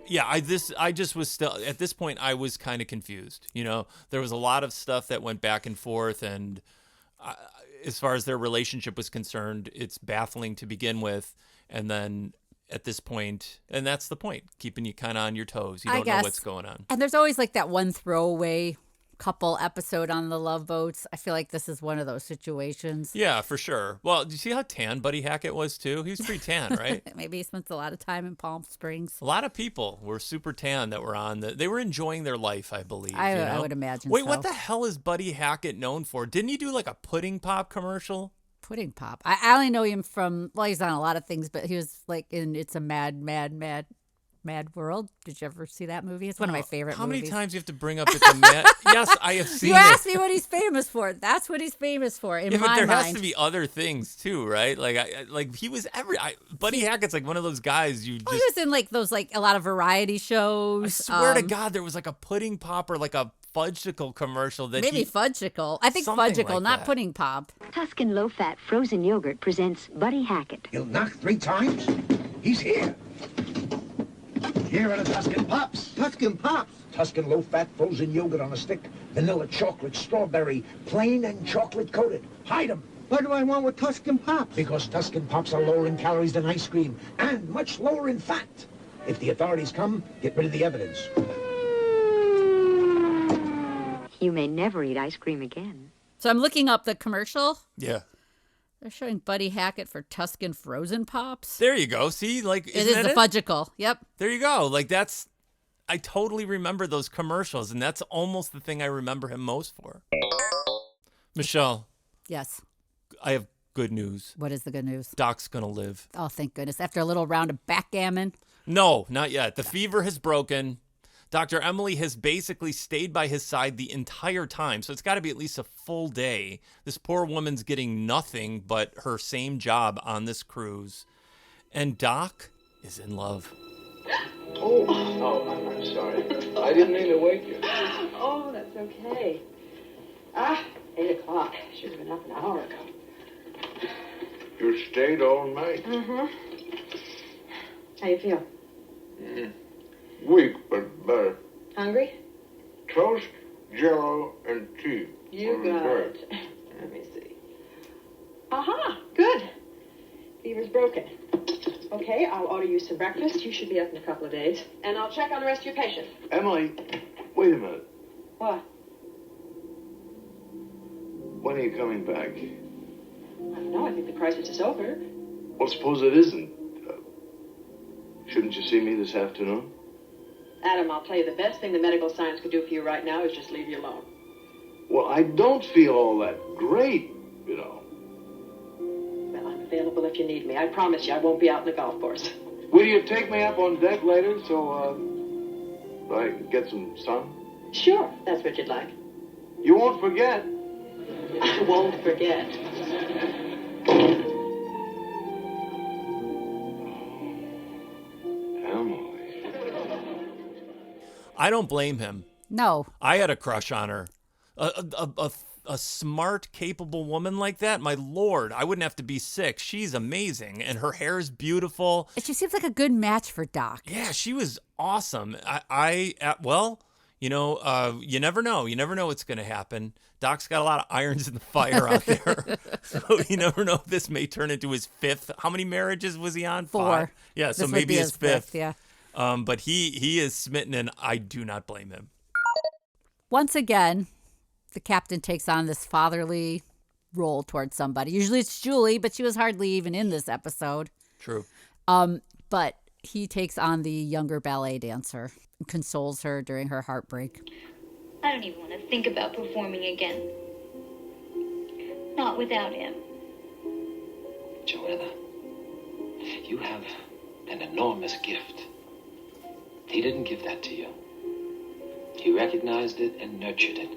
Yeah, I just was still, at this point, I was kind of confused. There was a lot of stuff that went back and forth, and as far as their relationship was concerned, it's baffling to begin with. And then at this point, and that's the point, keeping you kind of on your toes. You don't know what's going on. And there's always like that one throwaway couple episode on the Love Boats. I feel like this is one of those situations. Yeah, for sure. Well, do you see how tan Buddy Hackett was too? He was pretty tan, right? Maybe he spent a lot of time in Palm Springs. A lot of people were super tan that were on they were enjoying their life, I believe. I would imagine. Wait, so. what the hell is Buddy Hackett known for? Didn't he do like a pudding pop commercial? Pudding pop. I only know him from, well, he's on a lot of things, but he was like in It's a Mad World. Did you ever see that movie? It's one of my favorite How movies. many times do you have to bring up It's a Mad? Yes, I have seen it. You asked me what he's famous for. That's what he's famous for in my but there mind. has to be other things too, right? Like he was Buddy Hackett's like one of those guys you just... he was in like those like a lot of variety shows. I swear to God, there was like a pudding pop or like a fudgicle commercial that maybe fudgicle. I think something fudgicle, like not that. pudding pop. Tuscan low-fat frozen yogurt presents Buddy Hackett. You'll knock 3 times? He's here. Here are the Tuscan Pops. Tuscan Pops? Tuscan low-fat frozen yogurt on a stick. Vanilla chocolate, strawberry, plain and chocolate coated. Hide 'em. What do I want with Tuscan Pops? Because Tuscan Pops are lower in calories than ice cream and much lower in fat. If the authorities come, get rid of the evidence. You may never eat ice cream again. So I'm looking up the commercial. Yeah. They're showing Buddy Hackett for Tuscan frozen pops. There you go. See, like It is the fudgicle. Yep. There you go. Like that's I totally remember those commercials, and that's almost the thing I remember him most for. Michelle. Yes. I have good news. What is the good news? Doc's going to live. Oh, thank goodness. After a little round of backgammon? No, not yet. The fever has broken. Dr. Emily has basically stayed by his side the entire time, so it's got to be at least a full day. This poor woman's getting nothing but her same job on this cruise. And Doc is in love. Oh, I'm sorry. I didn't mean to wake you. Oh, that's okay. 8 o'clock. Should have been up an hour ago. You stayed all night. Mm-hmm. How you feel? Weak, but better. Hungry? Toast, jello, and tea. You got it. Let me see. Aha! Good. Fever's broken. Okay, I'll order you some breakfast. You should be up in a couple of days. And I'll check on the rest of your patients. Emily, wait a minute. What? When are you coming back? I don't know. I think the crisis is over. Well, suppose it isn't. Shouldn't you see me this afternoon? Adam, I'll tell you, the best thing the medical science could do for you right now is just leave you alone. Well, I don't feel all that great, you know. Well, I'm available if you need me. I promise you I won't be out in the golf course. Will you take me up on deck later so I can get some sun? Sure, that's what you'd like. You won't forget. I won't forget. I don't blame him. No. I had a crush on her. A smart, capable woman like that, my Lord, I wouldn't have to be sick. She's amazing, and her hair is beautiful. She seems like a good match for Doc. Yeah, she was awesome. Well, you never know. You never know what's going to happen. Doc's got a lot of irons in the fire out there. So you never know if this may turn into his fifth. How many marriages was he on? 4. 5? Yeah, so this maybe his fifth. Yeah. But he is smitten, and I do not blame him. Once again, the captain takes on this fatherly role towards somebody. Usually it's Julie, but she was hardly even in this episode. True. But he takes on the younger ballet dancer and consoles her during her heartbreak. I don't even want to think about performing again. Not without him. Joanna, you have an enormous gift. He didn't give that to you. He recognized it and nurtured it.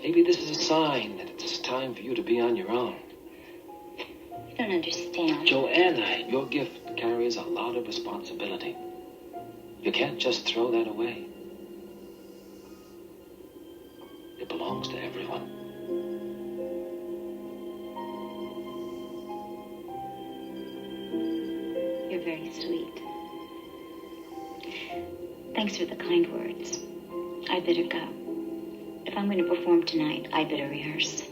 Maybe this is a sign that it's time for you to be on your own. You don't understand. Joanna, your gift carries a lot of responsibility. You can't just throw that away. It belongs to everyone. You're very sweet. Thanks for the kind words. I better go. If I'm going to perform tonight, I better rehearse.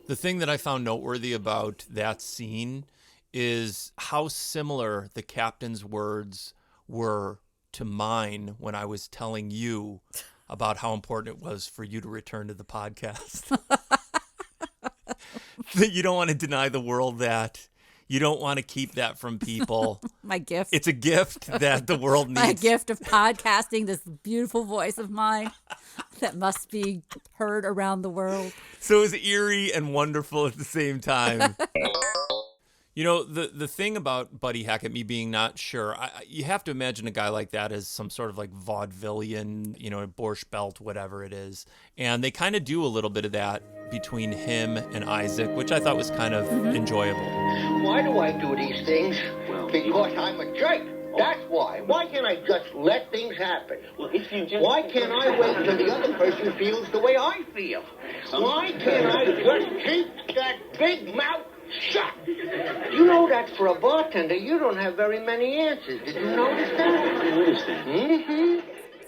The thing that I found noteworthy about that scene is how similar the captain's words were to mine when I was telling you about how important it was for you to return to the podcast. That you don't want to deny the world that. You don't want to keep that from people. My gift. It's a gift that the world needs. My gift of podcasting, this beautiful voice of mine that must be heard around the world. So it's eerie and wonderful at the same time. You know, the thing about Buddy Hackett, me being not sure, you have to imagine a guy like that as some sort of like vaudevillian, Borscht Belt, whatever it is. And they kind of do a little bit of that between him and Isaac, which I thought was kind of enjoyable. Why do I do these things? Because I'm a jerk. That's why. Why can't I just let things happen? Why can't I wait till the other person feels the way I feel? Why can't I just keep that big mouth shut? You know that for a bartender, you don't have very many answers. Did you notice that? I noticed that. Mm-hmm.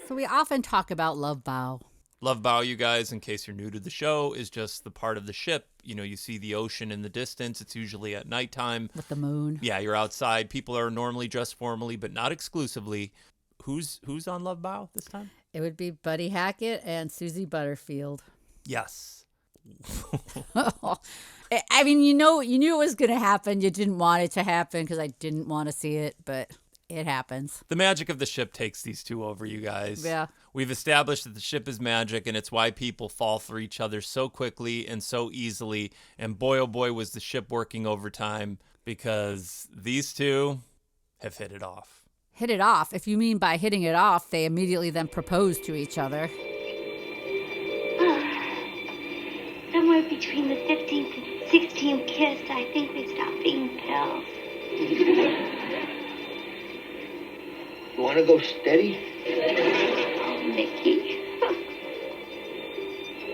So we often talk about Love Bow. Love Bow, you guys, in case you're new to the show, is just the part of the ship. You see the ocean in the distance. It's usually at nighttime. With the moon. Yeah, you're outside. People are normally dressed formally, but not exclusively. Who's on Love Bow this time? It would be Buddy Hackett and Susie Butterfield. Yes. I mean, you knew it was going to happen. You didn't want it to happen because I didn't want to see it, but It happens. The magic of the ship takes these two over, you guys. Yeah. We've established that the ship is magic, and it's why people fall for each other so quickly and so easily. And boy, oh boy, was the ship working overtime, because these two have hit it off. Hit it off. If you mean by hitting it off, they immediately then propose to each other. Somewhere between the 15th and 16th kiss, I think we stopped being pals. You want to go steady? Mickey.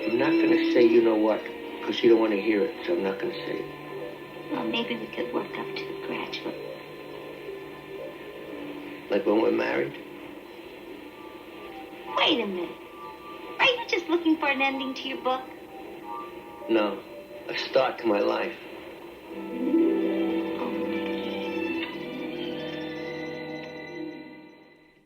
I'm not going to say you know what, because you don't want to hear it, so I'm not going to say it. Well, maybe we could work up to the graduate. Like when we're married? Wait a minute. Are you just looking for an ending to your book? No, a start to my life.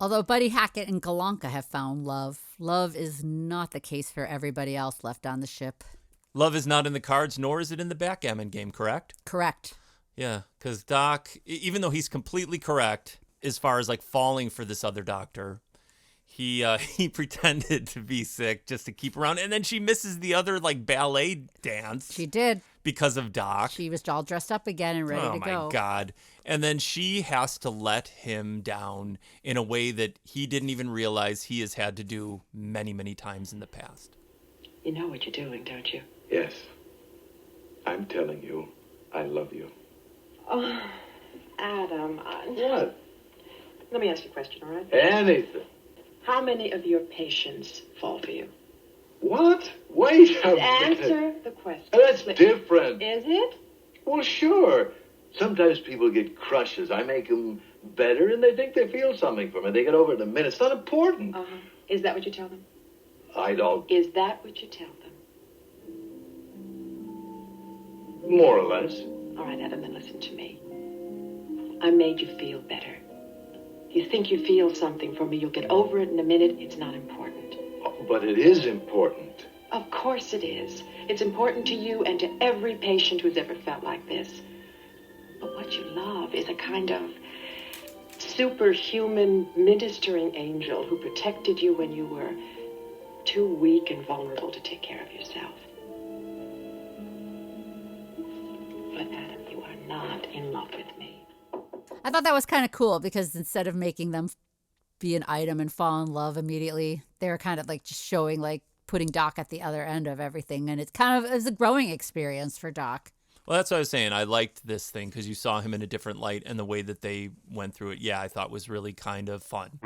Although Buddy Hacket and Golanka have found love, love is not the case for everybody else left on the ship. Love is not in the cards, nor is it in the backgammon game, correct? Correct. Yeah, because Doc, even though he's completely correct as far as like falling for this other doctor, he pretended to be sick just to keep around. And then she misses the other like ballet dance. She did. Because of Doc. She was all dressed up again and ready to go. Oh, my God. And then she has to let him down in a way that he didn't even realize he has had to do many, many times in the past. You know what you're doing, don't you? Yes. I'm telling you, I love you. Oh, Adam. What? Let me ask you a question, all right? Anything. How many of your patients fall for you? What? Wait a minute. Answer the question. That's different. Is it? Well, sure. Sometimes people get crushes. I make them better, and they think they feel something from it. They get over it in a minute. It's not important. Uh-huh. Is that what you tell them? I don't. Is that what you tell them? More or less. All right, Adam, then listen to me. I made you feel better. You think you feel something from me. You'll get over it in a minute. It's not important. Oh, but it is important. Of course it is. It's important to you and to every patient who's ever felt like this. But what you love is a kind of superhuman ministering angel who protected you when you were too weak and vulnerable to take care of yourself. But Adam, you are not in love with me. I thought that was kind of cool because instead of making them be an item and fall in love immediately, they were kind of like just showing like putting Doc at the other end of everything. And it's kind of a growing experience for Doc. Well, that's what I was saying. I liked this thing because you saw him in a different light, and the way that they went through it, yeah, I thought was really kind of fun.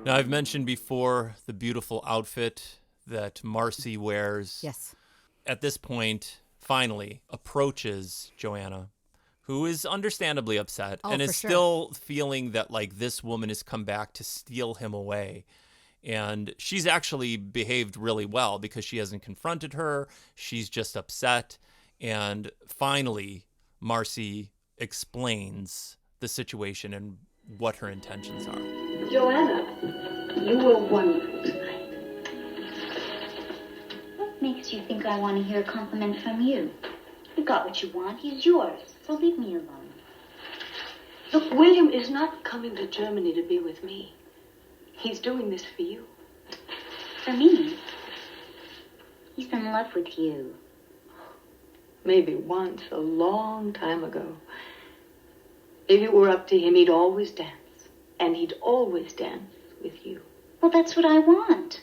Now, I've mentioned before the beautiful outfit that Marcy wears. Yes. At this point, finally approaches Joanna, who is understandably upset and is still feeling that like this woman has come back to steal him away. And she's actually behaved really well because she hasn't confronted her. She's just upset. And finally, Marcy explains the situation and what her intentions are. Joanna, you were wonderful tonight. What makes you think I want to hear a compliment from you? You got what you want. He's yours. So leave me alone. Look, William is not coming to Germany to be with me. He's doing this for you. For me? He's in love with you. Maybe once, a long time ago. If it were up to him, he'd always dance. And he'd always dance with you. Well, that's what I want.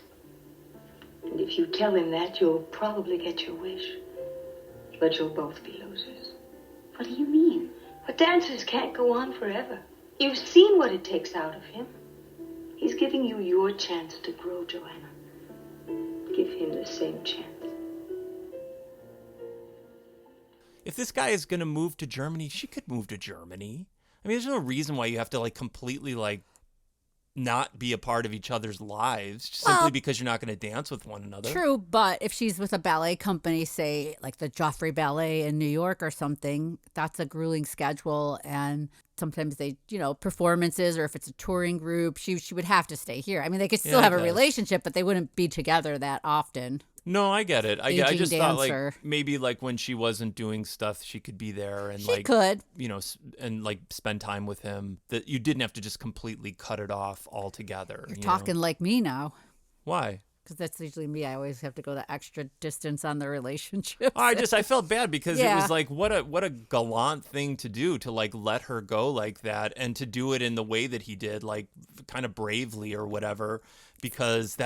And if you tell him that, you'll probably get your wish. But you'll both be losers. What do you mean? But dancers can't go on forever. You've seen what it takes out of him. He's giving you your chance to grow, Joanna. Give him the same chance. If this guy is going to move to Germany, she could move to Germany. I mean, there's no reason why you have to like completely like not be a part of each other's lives simply because you're not going to dance with one another. True, but if she's with a ballet company, say like the Joffrey Ballet in New York or something, that's a grueling schedule, and sometimes they, performances, or if it's a touring group, she would have to stay here. I mean, they could still have a relationship, but they wouldn't be together that often. No, I get it. I aging just thought dancer. like maybe like when she wasn't doing stuff, she could be there and She could. and like spend time with him. That you didn't have to just completely cut it off altogether. You're talking like me now. Why? Because that's usually me. I always have to go the extra distance on the relationship. I felt bad because it Yeah. was like what a gallant thing to do, to like let her go like that, and to do it in the way that he did, like kind of bravely or whatever, because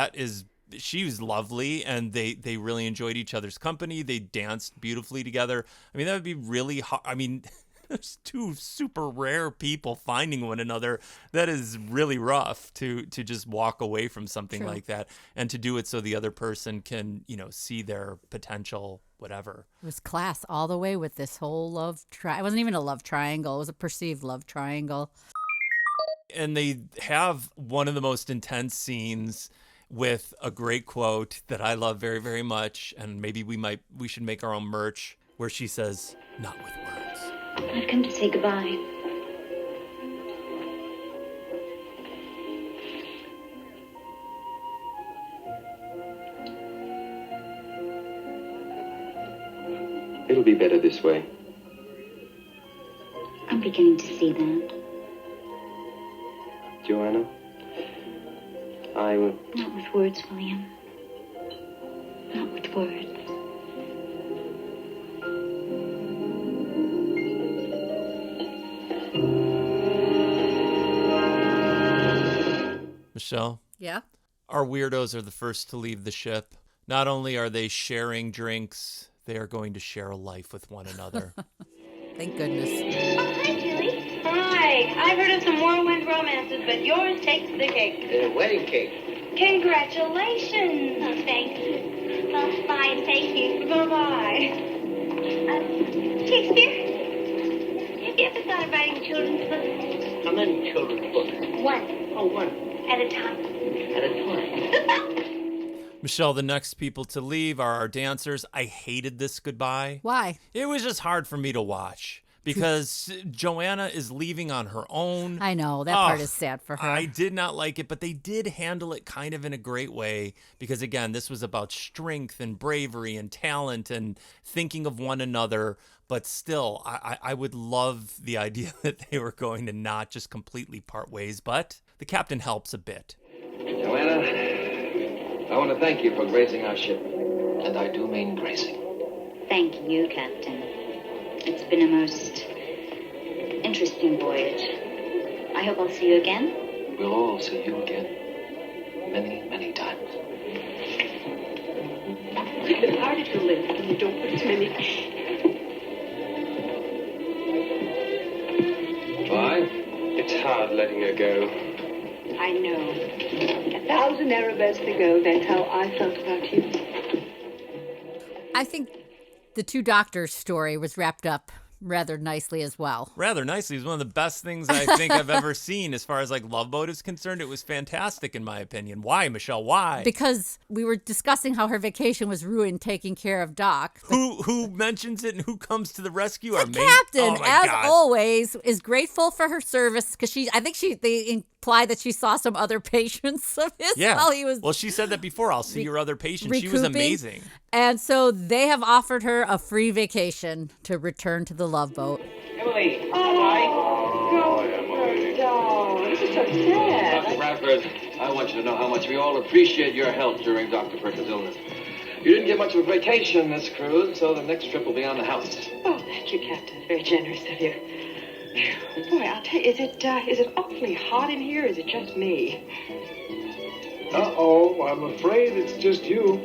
she was lovely and they really enjoyed each other's company. They danced beautifully together. I mean, that would be really hard. I mean, there's two super rare people finding one another. That is really rough to just walk away from something True. like that, and to do it so the other person can, see their potential, whatever. It was class all the way with this whole it wasn't even a love triangle. It was a perceived love triangle. And they have one of the most intense scenes with a great quote that I love very, very much. And maybe we should make our own merch, where she says, "Not with words." I've come to say goodbye. It'll be better this way. I'm beginning to see that. Joanna, Not with words, William. Not with words. Michelle? Yeah? Our weirdos are the first to leave the ship. Not only are they sharing drinks, they are going to share a life with one another. Thank goodness. Oh, hi, Julie. Hi. I've heard of some whirlwind romances, but yours takes the cake. Wedding cake. Congratulations. Oh, thanks. Well, bye and thank you. Bye-bye. Shakespeare, have you ever thought of writing a children's book? How many children's books? One. Oh, one. At a time. At a time. Michelle, the next people to leave are our dancers. I hated this goodbye. Why? It was just hard for me to watch because Joanna is leaving on her own. I know. That part is sad for her. I did not like it, but they did handle it kind of in a great way because, again, this was about strength and bravery and talent and thinking of one another. But still, I would love the idea that they were going to not just completely part ways, but the captain helps a bit. Joanna, I want to thank you for gracing our ship. And I do mean gracing. Thank you, Captain. It's been a most interesting voyage. I hope I'll see you again. We'll all see you again. Many, many times. It's harder to live when you don't put as many. Why? It's hard letting her go. I know. 1,000 Arabesques to go. That's how I felt about you. I think the two doctors story was wrapped up rather nicely as well. Rather nicely. It was one of the best things I think I've ever seen as far as like Love Boat is concerned. It was fantastic in my opinion. Why, Michelle? Why? Because we were discussing how her vacation was ruined taking care of Doc. Who mentions it and who comes to the rescue? The Our captain, oh my as God. always, is grateful for her service because they implied that she saw some other patients of his while he was. Well, she said that before. I'll see your other patients. She was recouping. amazing. And so they have offered her a free vacation to return to the Love Boat. Emily, This is so sad. Dr. Bradford, I want you to know how much we all appreciate your help during Dr. Perkins' illness. You didn't get much of a vacation this cruise, so the next trip will be on the house. Oh, thank you, Captain. Very generous of you. Boy, I'll tell you, is it awfully hot in here, or is it just me? Uh-oh, I'm afraid it's just you.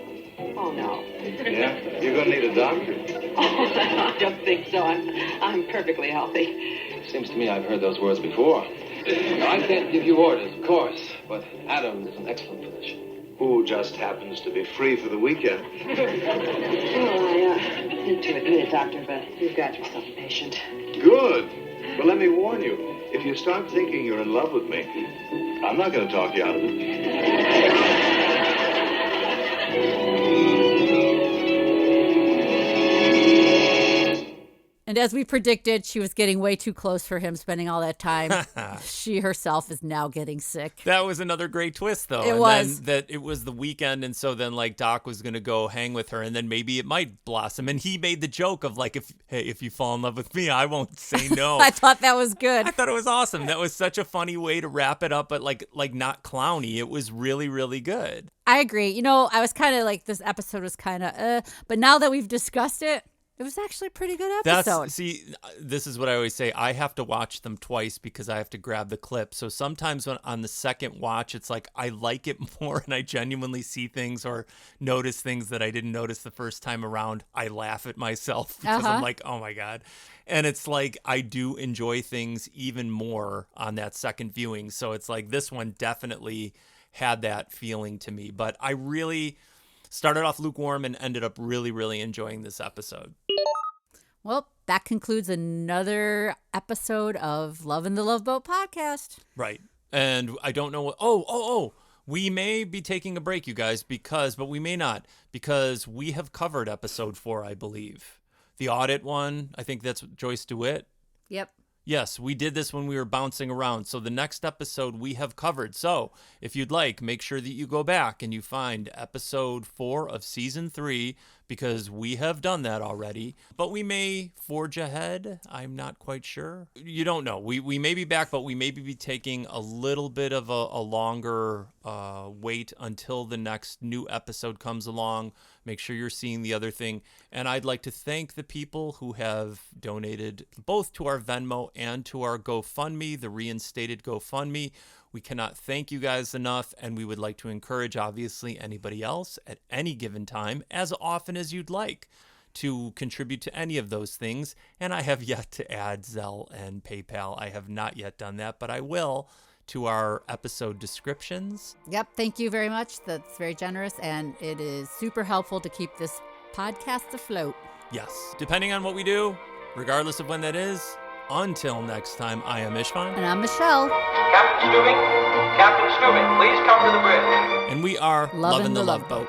Oh, no. Yeah? You're going to need a doctor. Oh, I don't think so. I'm perfectly healthy. Seems to me I've heard those words before. I can't give you orders, of course, but Adam is an excellent physician. Who just happens to be free for the weekend. Well, I hate to admit it, Doctor, but you've got yourself a patient. Good. But let me warn you, if you start thinking you're in love with me, I'm not going to talk you out of it. And as we predicted, she was getting way too close for him, spending all that time. She herself is now getting sick. That was another great twist, though. It and was. Then that it was the weekend, and so then like Doc was going to go hang with her, and then maybe it might blossom. And he made the joke of like, if you fall in love with me, I won't say no. I thought that was good. I thought it was awesome. That was such a funny way to wrap it up, but like not clowny. It was really, really good. I agree. You know, I was kind of like, this episode was kind of, but now that we've discussed it, it was actually a pretty good episode. This is what I always say. I have to watch them twice because I have to grab the clip. So sometimes when on the second watch, it's like I like it more and I genuinely see things or notice things that I didn't notice the first time around. I laugh at myself because I'm like, oh my God. And it's like I do enjoy things even more on that second viewing. So it's like this one definitely had that feeling to me. But I really started off lukewarm and ended up really, really enjoying this episode. Well, that concludes another episode of Lovin The Loveboat podcast. Right. And I don't know what... We may be taking a break, you guys, but we may not, because we have covered episode 4, I believe. The audit one, I think that's Joyce DeWitt. Yep. Yes, we did this when we were bouncing around. So the next episode we have covered. So if you'd like, make sure that you go back and you find episode 4 of season 3, because we have done that already. But we may forge ahead. I'm not quite sure. You don't know. We may be back, but we may be taking a little bit of a longer wait until the next new episode comes along. Make sure you're seeing the other thing. And I'd like to thank the people who have donated both to our Venmo and to our GoFundMe, the reinstated GoFundMe. We cannot thank you guys enough, and we would like to encourage, obviously, anybody else at any given time, as often as you'd like, to contribute to any of those things. And I have yet to add Zelle and PayPal. I have not yet done that, but I will, to our episode descriptions. Yep. Thank you very much. That's very generous, and it is super helpful to keep this podcast afloat. Yes. Depending on what we do, regardless of when that is, until next time, I am Istvan. And I'm Michelle. Captain Stubing, please come to the bridge. And we are Lovin' the the Loveboat.